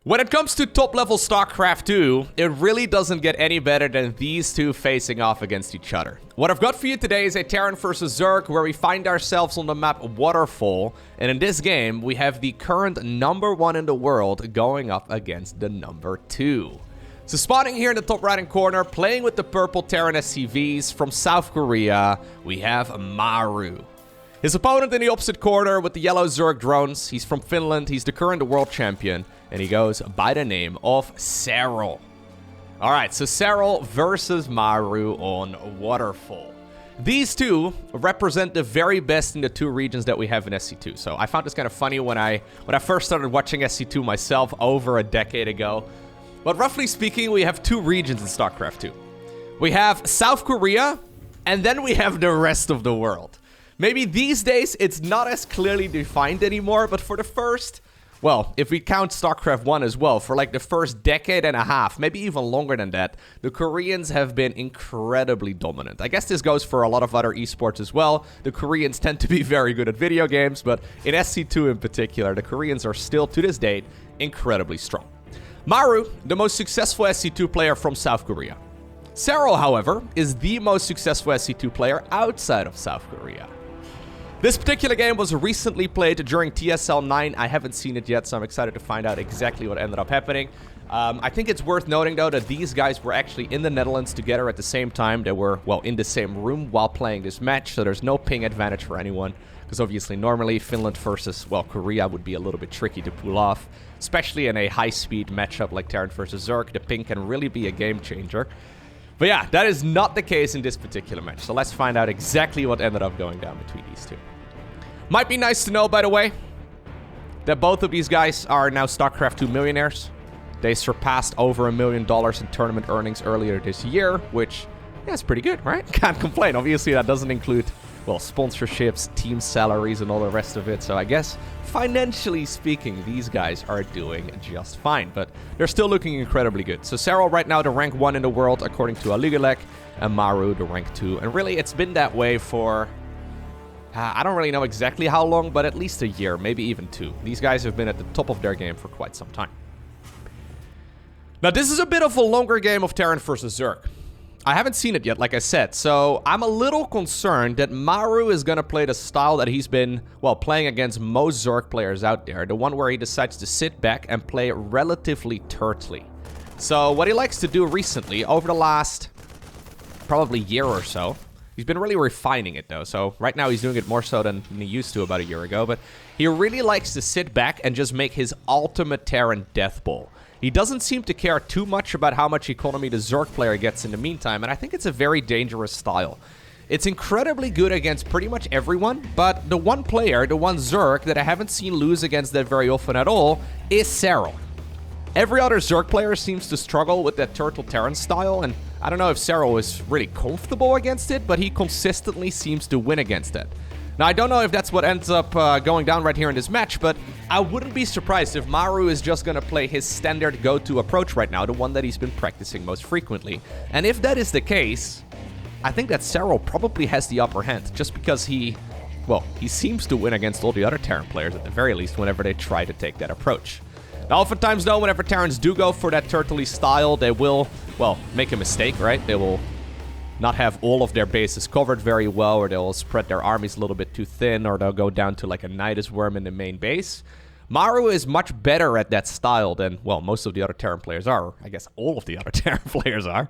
When it comes to top-level StarCraft 2, it really doesn't get any better than these two facing off against each other. What I've got for you today is a Terran versus Zerg, where we find ourselves on the map Waterfall, and in this game, we have the current #1 in the world going up against the #2. So spawning here in the top right-hand corner, playing with the purple Terran SCVs from South Korea, we have Maru. His opponent in the opposite corner with the yellow Zerg drones, he's from Finland, he's the current world champion, and he goes by the name of Serral. Alright, so Serral versus Maru on Waterfall. These two represent the very best in the two regions that we have in SC2. So I found this kind of funny when I first started watching SC2 myself over a decade ago. But roughly speaking, we have two regions in StarCraft 2. We have South Korea, and then we have the rest of the world. Maybe these days, it's not as clearly defined anymore, but for the first, well, if we count StarCraft 1 as well, for like the first decade and a half, maybe even longer than that, the Koreans have been incredibly dominant. I guess this goes for a lot of other esports as well. The Koreans tend to be very good at video games, but in SC2 in particular, the Koreans are still, to this date, incredibly strong. Maru, the most successful SC2 player from South Korea. Serral, however, is the most successful SC2 player outside of South Korea. This particular game was recently played during TSL 9. I haven't seen it yet, so I'm excited to find out exactly what ended up happening. I think it's worth noting, though, that these guys were actually in the Netherlands together at the same time. They were, well, in the same room while playing this match, so there's no ping advantage for anyone. Because obviously, normally, Finland versus, well, Korea would be a little bit tricky to pull off. Especially in a high-speed matchup like Terran versus Zerg, the ping can really be a game changer. But yeah, that is not the case in this particular match. So let's find out exactly what ended up going down between these two. Might be nice to know, by the way, that both of these guys are now StarCraft 2 millionaires. They surpassed over $1 million in tournament earnings earlier this year, which, yeah, is pretty good, right? Can't complain. Obviously, that doesn't include, well, sponsorships, team salaries, and all the rest of it. So I guess, financially speaking, these guys are doing just fine. But they're still looking incredibly good. So Serral right now the rank 1 in the world, according to Aligalek, and Maru the rank 2. And really, it's been that way for... I don't really know exactly how long, but at least a year, maybe even 2. These guys have been at the top of their game for quite some time. Now, this is a bit of a longer game of Terran versus Zerg. I haven't seen it yet, like I said, so I'm a little concerned that Maru is going to play the style that he's been, well, playing against most Zerg players out there. The one where he decides to sit back and play relatively turtly. So, what he likes to do recently, over the last probably year or so, he's been really refining it, though. So right now he's doing it more so than he used to about a year ago. But he really likes to sit back and just make his ultimate Terran death ball. He doesn't seem to care too much about how much economy the Zerg player gets in the meantime. And I think it's a very dangerous style. It's incredibly good against pretty much everyone. But the one player, the one Zerg that I haven't seen lose against that very often at all is Serral. Every other Zerg player seems to struggle with that Turtle Terran style, and I don't know if Serral is really comfortable against it, but he consistently seems to win against it. Now, I don't know if that's what ends up going down right here in this match, but I wouldn't be surprised if Maru is just going to play his standard go-to approach right now, the one that he's been practicing most frequently. And if that is the case, I think that Serral probably has the upper hand, just because he seems to win against all the other Terran players, at the very least, whenever they try to take that approach. Now, oftentimes, though, whenever Terrans do go for that turtley style, they will, well, make a mistake, right? They will not have all of their bases covered very well, or they'll spread their armies a little bit too thin, or they'll go down to like a Nidus worm in the main base. Maru is much better at that style than, well, most of the other Terran players are. Or I guess all of the other Terran players are.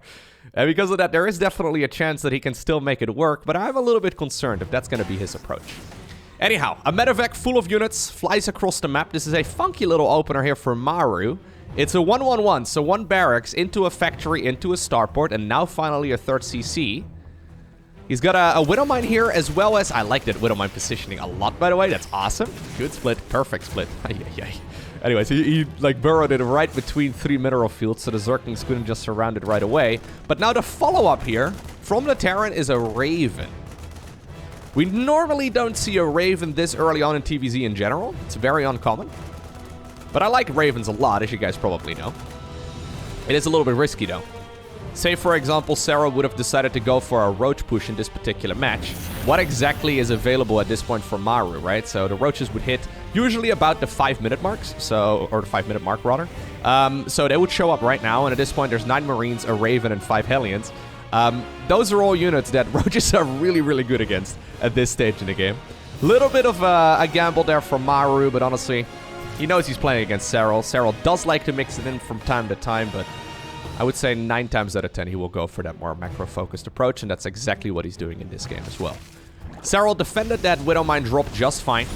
And because of that, there is definitely a chance that he can still make it work, but I'm a little bit concerned if that's going to be his approach. Anyhow, a medevac full of units flies across the map. This is a funky little opener here for Maru. It's a 1-1-1, so one barracks into a factory, into a starport, and now finally a third CC. He's got a Widowmine here, as well as... I like that Widowmine positioning a lot, by the way. That's awesome. Good split. Perfect split. Anyways, he like burrowed it right between 3 mineral fields, so the Zerglings couldn't just surround it right away. But now the follow-up here from the Terran is a Raven. We normally don't see a Raven this early on in TVZ in general. It's very uncommon. But I like Ravens a lot, as you guys probably know. It is a little bit risky, though. Say, for example, Serral would have decided to go for a roach push in this particular match. What exactly is available at this point for Maru, right? So the roaches would hit usually about the 5-minute marks, or the 5-minute mark, rather. So they would show up right now, and at this point, there's 9 Marines, a Raven, and 5 Hellions. Those are all units that roaches are really, really good against at this stage in the game. Little bit of a gamble there for Maru, but honestly, he knows he's playing against Serral. Serral does like to mix it in from time to time, but I would say 9 times out of 10 he will go for that more macro-focused approach, and that's exactly what he's doing in this game as well. Serral defended that Widowmine drop just fine.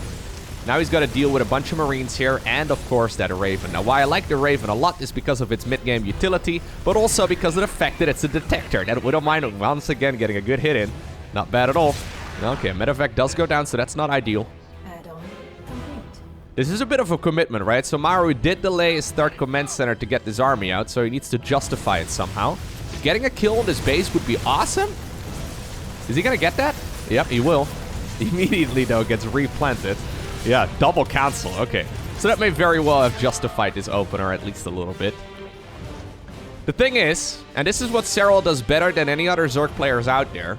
Now he's got to deal with a bunch of Marines here, and of course that Raven. Now why I like the Raven a lot is because of its mid-game utility, but also because of the fact that it's a detector. That Widowmine once again getting a good hit in. Not bad at all. Okay, medevac does go down, so that's not ideal. This is a bit of a commitment, right? So Maru did delay his third command center to get this army out, so he needs to justify it somehow. Getting a kill on this base would be awesome. Is he gonna get that? Yep, he will. Immediately, though, gets replanted. Yeah, double cancel. Okay. So that may very well have justified this opener at least a little bit. The thing is, and this is what Serral does better than any other Zerg players out there,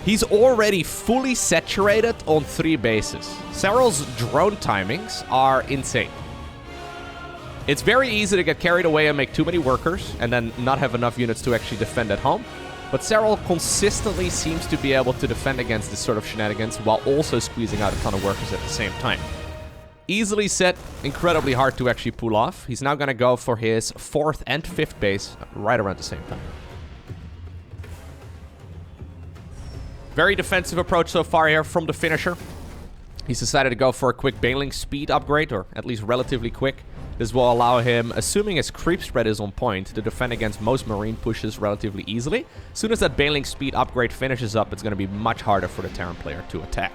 he's already fully saturated on 3 bases. Serral's drone timings are insane. It's very easy to get carried away and make too many workers and then not have enough units to actually defend at home. But Serral consistently seems to be able to defend against this sort of shenanigans while also squeezing out a ton of workers at the same time. Easily set, incredibly hard to actually pull off. He's now going to go for his 4th and 5th base right around the same time. Very defensive approach so far here from the finisher. He's decided to go for a quick Baneling speed upgrade, or at least relatively quick. This will allow him, assuming his creep spread is on point, to defend against most Marine pushes relatively easily. As soon as that Baneling speed upgrade finishes up, it's going to be much harder for the Terran player to attack.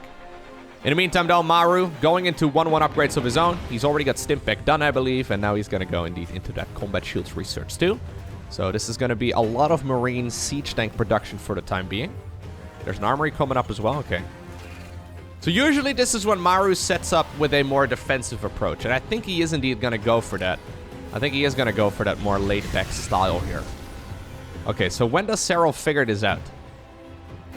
In the meantime, though, Maru going into 1-1 upgrades of his own. He's already got Stimpack done, I believe, and now he's going to go indeed into that Combat Shields research too. So this is going to be a lot of Marine siege tank production for the time being. There's an armory coming up as well. Okay. So usually this is when Maru sets up with a more defensive approach. And I think he is indeed going to go for that. I think he is going to go for that more laid-back style here. Okay, so when does Serral figure this out?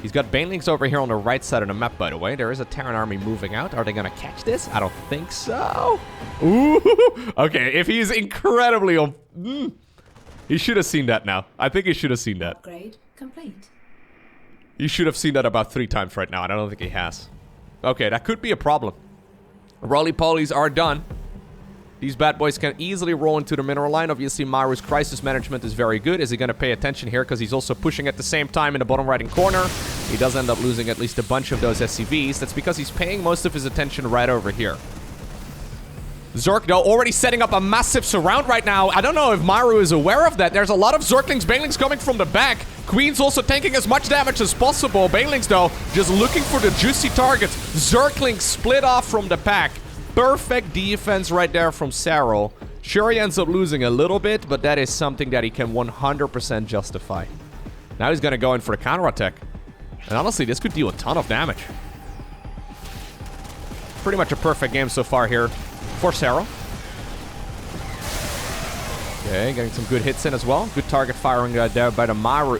He's got Banelings over here on the right side of the map, by the way. There is a Terran army moving out. Are they going to catch this? I don't think so. Ooh. Okay, if he's incredibly on... He should have seen that now. I think he should have seen that. Upgrade complete. He should have seen that about 3 times right now, and I don't think he has. Okay, that could be a problem. Roly-polies are done. These bad boys can easily roll into the mineral line. Obviously, Maru's crisis management is very good. Is he going to pay attention here? Because he's also pushing at the same time in the bottom right-hand corner. He does end up losing at least a bunch of those SCVs. That's because he's paying most of his attention right over here. Zerg, though, already setting up a massive surround right now. I don't know if Maru is aware of that. There's a lot of Zerglings, Banelings coming from the back. Queen's also tanking as much damage as possible. Banelings, though, just looking for the juicy targets. Zerglings split off from the pack. Perfect defense right there from Serral. Sure, he ends up losing a little bit, but that is something that he can 100% justify. Now he's going to go in for the counterattack. And honestly, this could deal a ton of damage. Pretty much a perfect game so far here for Serral. Okay, getting some good hits in as well. Good target firing there by the Maru.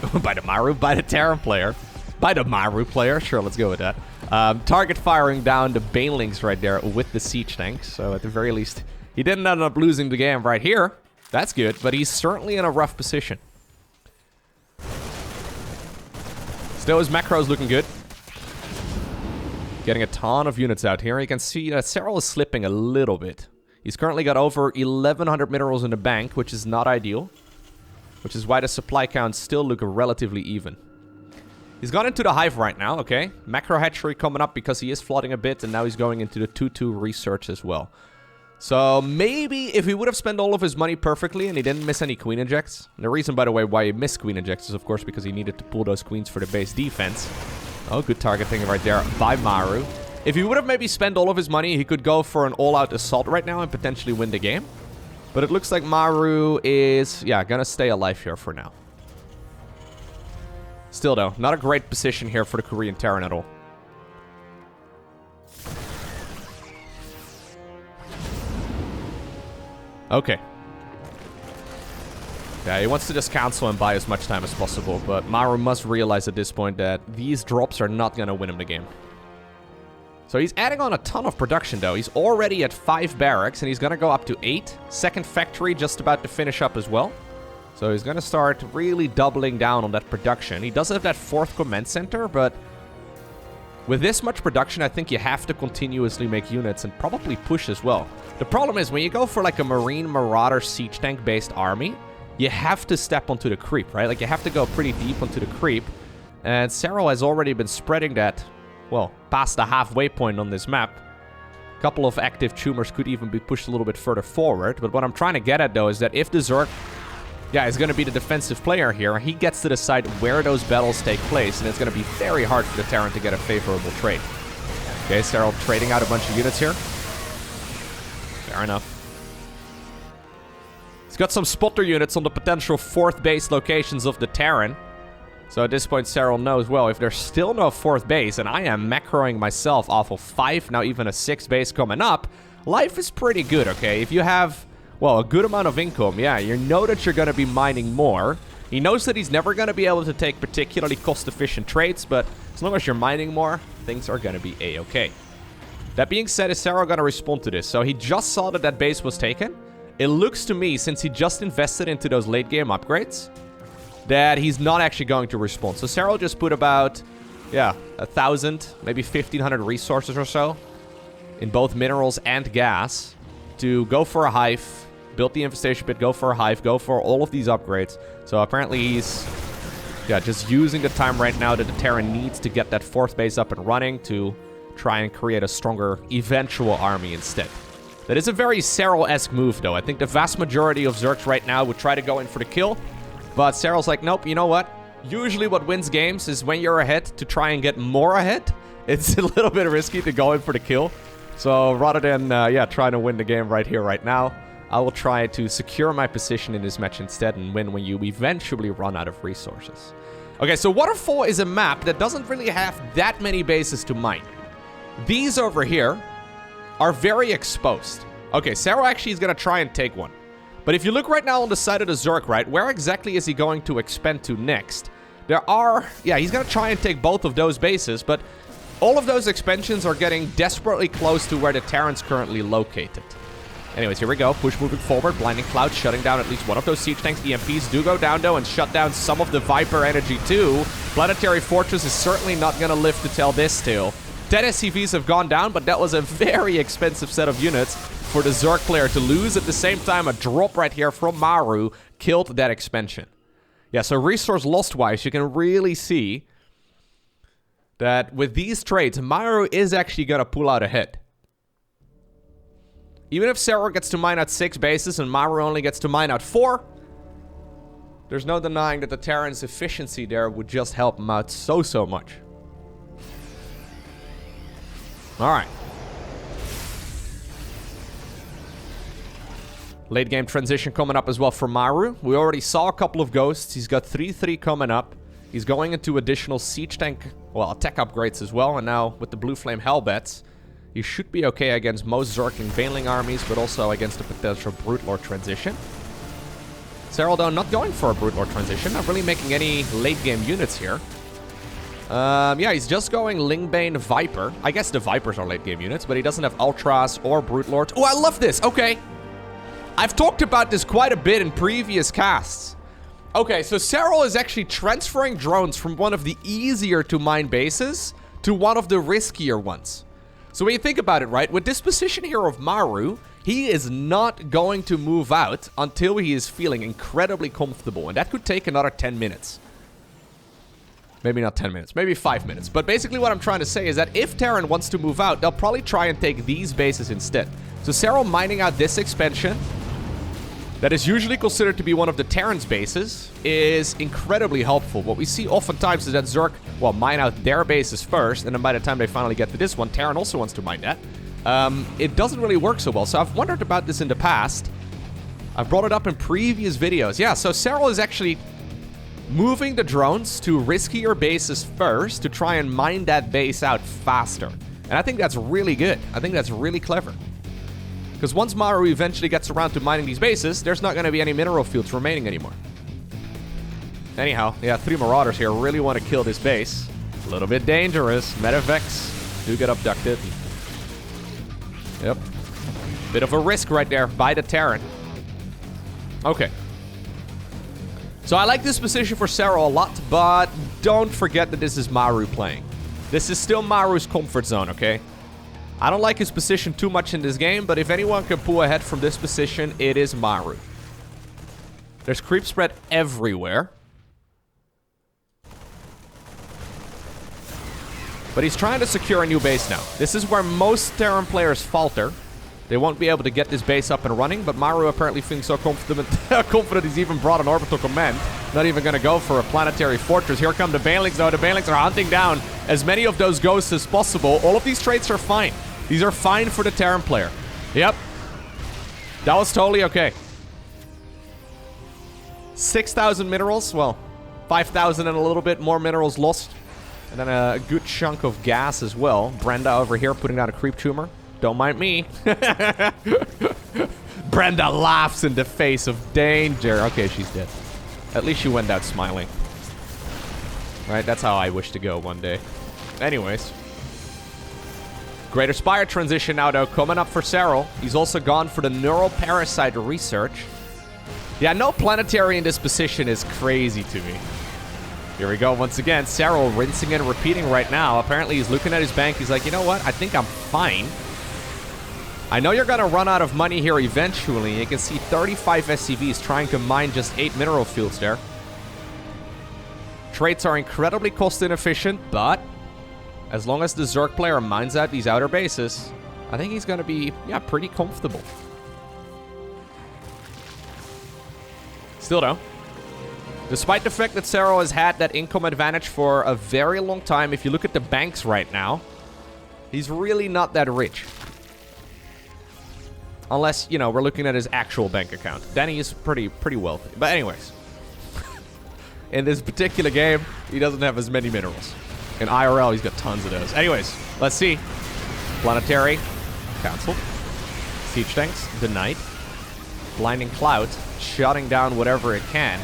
by the Terran player. By the Maru player. Sure, let's go with that. Target firing down the Banelings right there with the siege tanks. So at the very least, he didn't end up losing the game right here. That's good, but he's certainly in a rough position. Still, his macro is looking good. Getting a ton of units out here. You can see that Serral is slipping a little bit. He's currently got over 1,100 minerals in the bank, which is not ideal. Which is why the supply counts still look relatively even. He's gone into the hive right now, okay. Macro hatchery coming up because he is flooding a bit, and now he's going into the 2-2 research as well. So maybe if he would have spent all of his money perfectly and he didn't miss any queen injects. And the reason, by the way, why he missed queen injects is, of course, because he needed to pull those queens for the base defense. Oh, good targeting right there by Maru. If he would have maybe spent all of his money, he could go for an all-out assault right now and potentially win the game. But it looks like Maru is, yeah, gonna stay alive here for now. Still, though, not a great position here for the Korean Terran at all. Okay. Yeah, he wants to just cancel and buy as much time as possible, but Maru must realize at this point that these drops are not going to win him the game. So he's adding on a ton of production, though. He's already at 5 barracks, and he's going to go up to 8. Second factory just about to finish up as well. So he's going to start really doubling down on that production. He does have that 4th command center, but with this much production, I think you have to continuously make units and probably push as well. The problem is, when you go for like a Marine Marauder siege tank-based army, you have to step onto the creep, right? Like, you have to go pretty deep onto the creep. And Serral has already been spreading that, well, past the halfway point on this map. A couple of active tumors could even be pushed a little bit further forward. But what I'm trying to get at, though, is that if the Zerg, yeah, is going to be the defensive player here, he gets to decide where those battles take place. And it's going to be very hard for the Terran to get a favorable trade. Okay, Serral trading out a bunch of units here. Fair enough. He's got some spotter units on the potential 4th base locations of the Terran. So at this point, Serral knows, well, if there's still no 4th base, and I am macroing myself off of 5, now even a 6th base coming up, life is pretty good, okay? If you have, well, a good amount of income, yeah, you know that you're going to be mining more. He knows that he's never going to be able to take particularly cost-efficient trades, but as long as you're mining more, things are going to be a-okay. That being said, is Serral going to respond to this? So he just saw that that base was taken. It looks to me, since he just invested into those late-game upgrades, that he's not actually going to respond. So Serral just put about, yeah, 1,000, maybe 1,500 resources or so in both minerals and gas to go for a hive, build the infestation pit, go for a hive, go for all of these upgrades. So apparently he's, yeah, just using the time right now that the Terran needs to get that 4th base up and running to try and create a stronger eventual army instead. That is a very Serral-esque move, though. I think the vast majority of Zergs right now would try to go in for the kill. But Serral's like, nope, you know what? Usually what wins games is when you're ahead to try and get more ahead. It's a little bit risky to go in for the kill. So rather than, yeah, trying to win the game right here, right now, I will try to secure my position in this match instead and win when you eventually run out of resources. Okay, so Waterfall is a map that doesn't really have that many bases to mine. These over here are very exposed. Okay, Serral actually is going to try and take one. But if you look right now on the side of the Zerg, right, where exactly is he going to expand to next? There are, yeah, he's going to try and take both of those bases, but all of those expansions are getting desperately close to where the Terran's currently located. Anyways, here we go. Push moving forward. Blinding Cloud shutting down at least one of those siege tanks. EMPs do go down, though, and shut down some of the Viper energy, too. Planetary Fortress is certainly not going to live to tell this tale. 10 SCVs have gone down, but that was a very expensive set of units for the Zerg player to lose. At the same time, a drop right here from Maru killed that expansion. Yeah, so resource lost-wise, you can really see that with these trades, Maru is actually going to pull out ahead. Even if Serral gets to mine out 6 bases and Maru only gets to mine out 4, there's no denying that the Terran's efficiency there would just help him out so much. Alright. Late game transition coming up as well for Maru. We already saw a couple of ghosts. He's got 3-3 coming up. He's going into additional siege tank, well, attack upgrades as well. And now with the Blue Flame Hellbats, he should be okay against most Zerg and Baneling armies, but also against a potential Brute Lord transition. Serral, though, not going for a Brute Lord transition. Not really making any late game units here. Yeah, he's just going Lingbane Viper. I guess the Vipers are late game units, but he doesn't have Ultras or Brute Lords. Oh, I love this. Okay. I've talked about this quite a bit in previous casts. Okay, so Serral is actually transferring drones from one of the easier to mine bases to one of the riskier ones. So when you think about it, right, with this position here of Maru, he is not going to move out until he is feeling incredibly comfortable. And that could take another 10 minutes. Maybe not 10 minutes, maybe 5 minutes. But basically what I'm trying to say is that if Terran wants to move out, they'll probably try and take these bases instead. So Serral mining out this expansion, that is usually considered to be one of the Terran's bases, is incredibly helpful. What we see oftentimes is that Zerg, well, mine out their bases first, and then by the time they finally get to this one, Terran also wants to mine that. It doesn't really work so well, so I've wondered about this in the past. I've brought it up in previous videos. Yeah, so Serral is actually moving the drones to riskier bases first to try and mine that base out faster. And I think that's really good. I think that's really clever. Because once Maru eventually gets around to mining these bases, there's not going to be any mineral fields remaining anymore. Anyhow, yeah, 3 Marauders here. Really want to kill this base. A little bit dangerous. Medevacs do get abducted. Yep. Bit of a risk right there by the Terran. Okay. So I like this position for Serral a lot, but don't forget that this is Maru playing. This is still Maru's comfort zone, okay? I don't like his position too much in this game, but if anyone can pull ahead from this position, it is Maru. There's creep spread everywhere. But he's trying to secure a new base now. This is where most Terran players falter. They won't be able to get this base up and running, but Maru apparently feeling so confident he's even brought an orbital command. Not even going to go for a planetary fortress. Here come the Banelings, though. The Banelings are hunting down as many of those ghosts as possible. All of these traits are fine. These are fine for the Terran player. Yep. That was totally okay. 6,000 minerals. Well, 5,000 and a little bit more minerals lost. And then a good chunk of gas as well. Brenda over here putting down a creep tumor. Don't mind me. Brenda laughs in the face of danger. Okay, she's dead. At least she went out smiling. Right, that's how I wish to go one day. Anyways. Greater Spire transition now, though, coming up for Serral. He's also gone for the neural parasite research. Yeah, no planetary in this position is crazy to me. Here we go once again. Serral rinsing and repeating right now. Apparently, he's looking at his bank. He's like, you know what? I think I'm fine. I know you're going to run out of money here eventually. You can see 35 SCVs trying to mine just 8 mineral fields there. Traits are incredibly cost inefficient, but as long as the Zerg player mines out these outer bases, I think he's going to be, yeah, pretty comfortable. Still though, despite the fact that Serral has had that income advantage for a very long time, if you look at the banks right now, he's really not that rich. Unless, you know, we're looking at his actual bank account. Then he's pretty wealthy. But anyways, in this particular game, he doesn't have as many minerals. In IRL, he's got tons of those. Anyways, let's see. Planetary, cancelled. Siege tanks, denied. Blinding Cloud, shutting down whatever it can.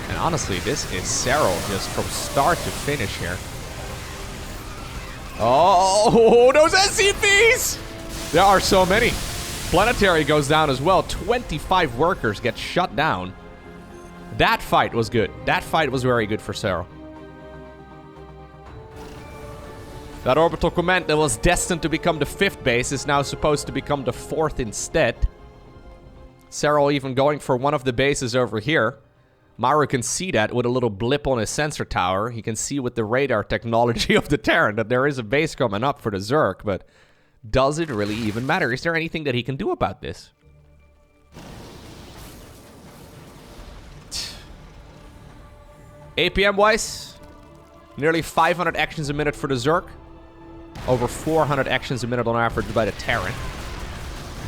And honestly, this is Serral just from start to finish here. Oh, those SCVs! There are so many. Planetary goes down as well. 25 workers get shut down. That fight was good. That fight was very good for Serral. That orbital command that was destined to become the 5th base is now supposed to become the 4th instead. Serral even going for one of the bases over here. Maru can see that with a little blip on his sensor tower. He can see with the radar technology of the Terran that there is a base coming up for the Zerg, but does it really even matter? Is there anything that he can do about this? APM-wise, nearly 500 actions a minute for the Zerg. Over 400 actions a minute on average by the Terran.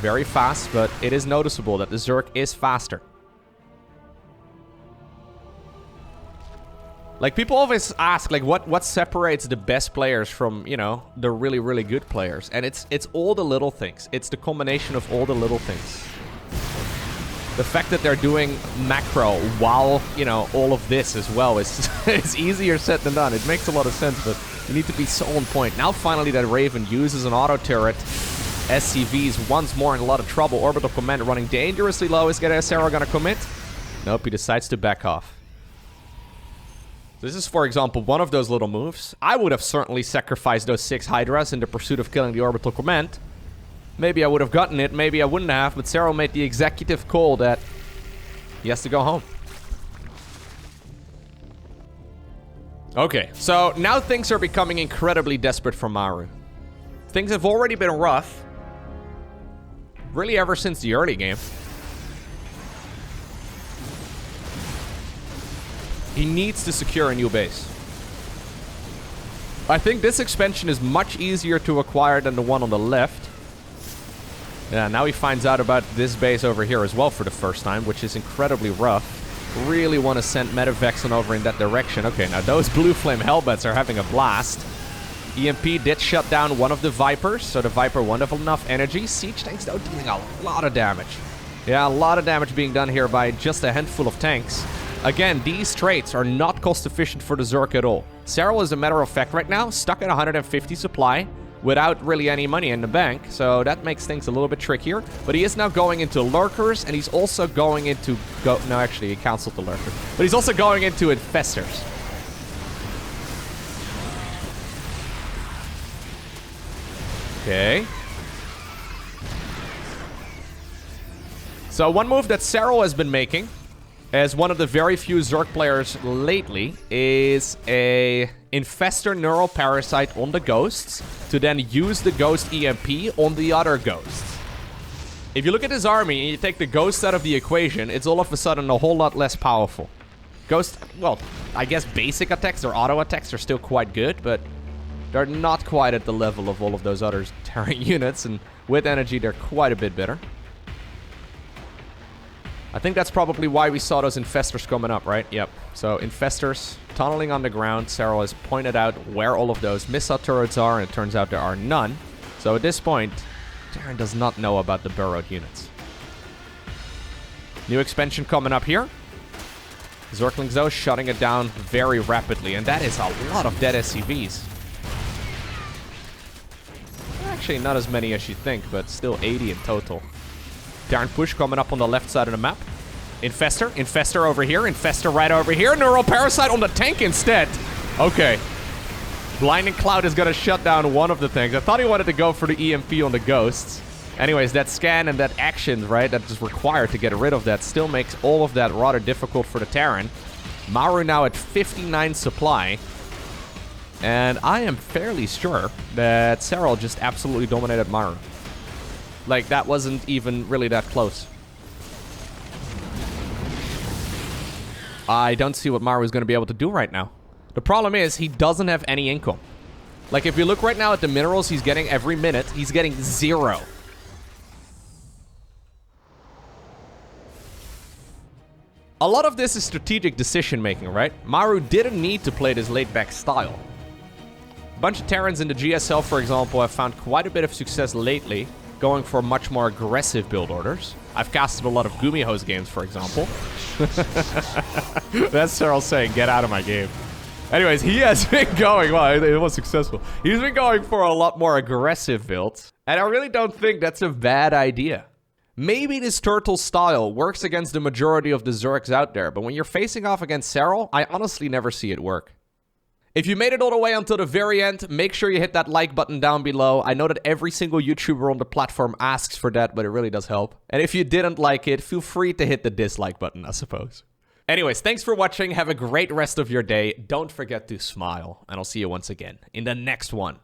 Very fast, but it is noticeable that the Zerg is faster. Like, people always ask, like, what separates the best players from, you know, the really, really good players? And it's all the little things. It's the combination of all the little things. The fact that they're doing macro while, you know, all of this as well is it's easier said than done. It makes a lot of sense, but you need to be so on point. Now, finally, that Raven uses an auto turret. SCVs once more in a lot of trouble. Orbital command running dangerously low. Is Serral gonna commit? Nope, he decides to back off. This is, for example, one of those little moves. I would have certainly sacrificed those 6 Hydras in the pursuit of killing the orbital command. Maybe I would have gotten it, maybe I wouldn't have, but Serral made the executive call that he has to go home. Okay, so now things are becoming incredibly desperate for Maru. Things have already been rough. Really ever since the early game. He needs to secure a new base. I think this expansion is much easier to acquire than the one on the left. Yeah, now he finds out about this base over here as well for the first time, which is incredibly rough. Really want to send Medevacs over in that direction. Okay, now those Blue Flame Hellbats are having a blast. EMP did shut down one of the Vipers, so the Viper won't have enough energy. Siege tanks, though, doing a lot of damage. Yeah, a lot of damage being done here by just a handful of tanks. Again, these traits are not cost efficient for the Zerg at all. Serral, as a matter of fact, right now, stuck at 150 supply without really any money in the bank, so that makes things a little bit trickier. But he is now going into lurkers, and he's also going into... No, actually, he canceled the lurker. But he's also going into infestors. Okay. So one move that Serral has been making, as one of the very few Zerg players lately, is a Infestor Neural Parasite on the ghosts to then use the ghost EMP on the other ghosts. If you look at his army and you take the ghosts out of the equation, it's all of a sudden a whole lot less powerful. Ghost, well, I guess basic attacks or auto attacks are still quite good, but they're not quite at the level of all of those other Terran units, and with energy they're quite a bit better. I think that's probably why we saw those infestors coming up, right? Yep. So infestors tunneling on the ground. Serral has pointed out where all of those missile turrets are, and it turns out there are none. So at this point, Terran does not know about the burrowed units. New expansion coming up here. Zerglings though shutting it down very rapidly, and that is a lot of dead SCVs. Actually, not as many as you think, but still 80 in total. Terran push coming up on the left side of the map. Infestor over here, Infestor right over here. Neural Parasite on the tank instead. Okay. Blinding Cloud is gonna shut down one of the things. I thought he wanted to go for the EMP on the ghosts. Anyways, that scan and that action, right, that is required to get rid of that still makes all of that rather difficult for the Terran. Maru now at 59 supply. And I am fairly sure that Serral just absolutely dominated Maru. Like, that wasn't even really that close. I don't see what Maru is going to be able to do right now. The problem is, he doesn't have any income. Like, if you look right now at the minerals he's getting every minute, he's getting 0. A lot of this is strategic decision making, right? Maru didn't need to play this laid-back style. A bunch of Terrans in the GSL, for example, have found quite a bit of success lately, going for much more aggressive build orders. I've casted a lot of Gumi-Hose games, for example. That's Serral saying, get out of my game. Anyways, he has been going, well, it was successful. He's been going for a lot more aggressive builds, and I really don't think that's a bad idea. Maybe this turtle style works against the majority of the Zergs out there, but when you're facing off against Serral, I honestly never see it work. If you made it all the way until the very end, make sure you hit that like button down below. I know that every single YouTuber on the platform asks for that, but it really does help. And if you didn't like it, feel free to hit the dislike button, I suppose. Anyways, thanks for watching. Have a great rest of your day. Don't forget to smile, and I'll see you once again in the next one.